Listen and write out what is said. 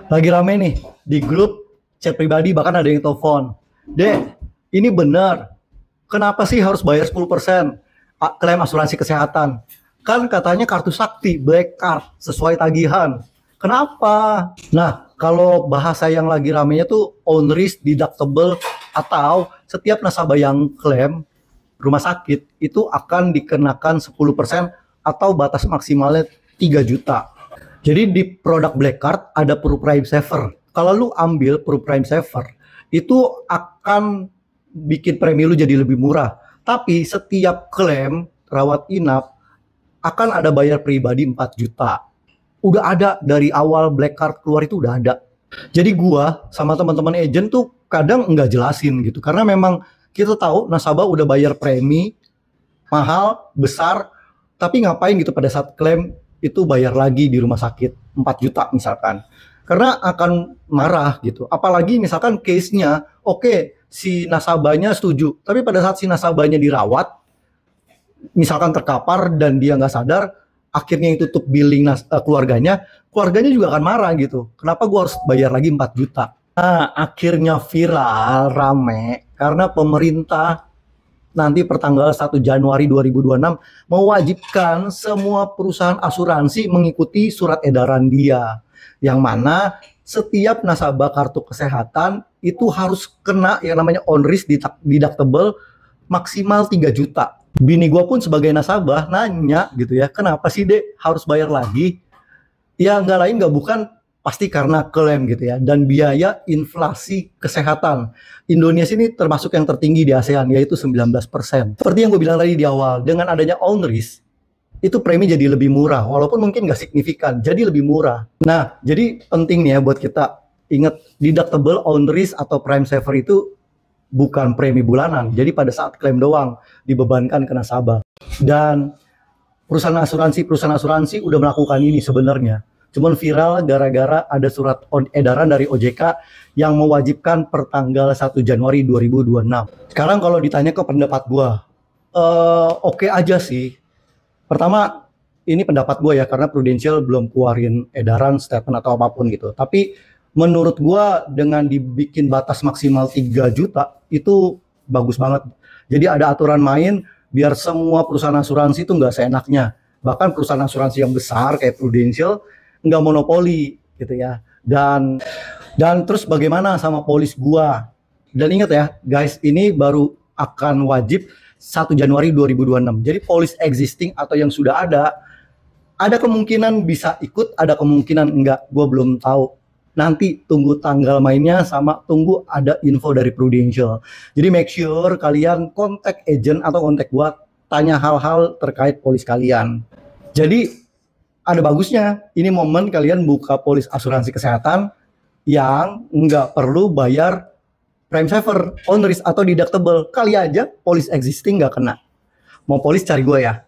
Lagi rame nih di grup chat pribadi, bahkan ada yang telepon. Dek, ini benar. Kenapa sih harus bayar 10% klaim asuransi kesehatan? Kan katanya kartu sakti, black card, sesuai tagihan. Kenapa? Nah, kalau bahasa yang lagi ramenya tuh on risk deductible, atau setiap nasabah yang klaim rumah sakit itu akan dikenakan 10% atau batas maksimalnya 3 juta. Jadi di produk Black Card ada Pro Prime Saver. Kalau lu ambil Pro Prime Saver, itu akan bikin premi lu jadi lebih murah. Tapi setiap klaim rawat inap akan ada bayar pribadi 4 juta. Udah ada dari awal Black Card keluar, itu udah ada. Jadi gua sama teman-teman agent tuh kadang nggak jelasin gitu. Karena memang kita tahu nasabah udah bayar premi mahal, besar, tapi ngapain gitu pada saat klaim itu bayar lagi di rumah sakit 4 juta misalkan. Karena akan marah gitu. Apalagi misalkan case-nya, oke, si nasabahnya setuju, tapi pada saat si nasabahnya dirawat, misalkan terkapar dan dia nggak sadar, akhirnya yang tutup billing keluarganya juga akan marah gitu. Kenapa gue harus bayar lagi 4 juta? Nah, akhirnya viral, rame, karena pemerintah nanti pertanggal 1 Januari 2026 mewajibkan semua perusahaan asuransi mengikuti surat edaran dia, yang mana setiap nasabah kartu kesehatan itu harus kena yang namanya on risk deductible maksimal 3 juta. Bini gue pun sebagai nasabah nanya gitu ya, kenapa sih dek harus bayar lagi? Ya nggak lain nggak bukan, pasti karena klaim gitu ya, dan biaya inflasi kesehatan. Indonesia ini termasuk yang tertinggi di ASEAN, yaitu 19%. Seperti yang gue bilang tadi di awal, dengan adanya on risk, itu premi jadi lebih murah, walaupun mungkin nggak signifikan, jadi lebih murah. Nah, jadi penting nih ya buat kita ingat, deductible, on risk, atau prime saver itu bukan premi bulanan, jadi pada saat klaim doang dibebankan ke nasabah. Dan perusahaan asuransi udah melakukan ini sebenarnya. Cuman viral gara-gara ada surat edaran dari OJK yang mewajibkan per tanggal 1 Januari 2026. Sekarang kalau ditanya ke pendapat gua, oke aja sih. Pertama, ini pendapat gua ya, karena Prudential belum keluarin edaran, statement atau apapun gitu. Tapi menurut gua dengan dibikin batas maksimal 3 juta itu bagus banget. Jadi ada aturan main biar semua perusahaan asuransi itu nggak seenaknya. Bahkan perusahaan asuransi yang besar kayak Prudential nggak monopoli gitu ya. Dan terus bagaimana sama polis gua? Dan ingat ya guys, ini baru akan wajib 1 Januari 2026. Jadi polis existing atau yang sudah ada kemungkinan bisa ikut, ada kemungkinan enggak. Gua belum tahu. Nanti tunggu tanggal mainnya, sama tunggu ada info dari Prudential. Jadi make sure kalian kontak agent atau kontak gua, tanya hal-hal terkait polis kalian. Jadi ada bagusnya, ini momen kalian buka polis asuransi kesehatan yang nggak perlu bayar prime saver, on risk, atau deductible. Kali aja polis existing nggak kena. Mau polis cari gue ya.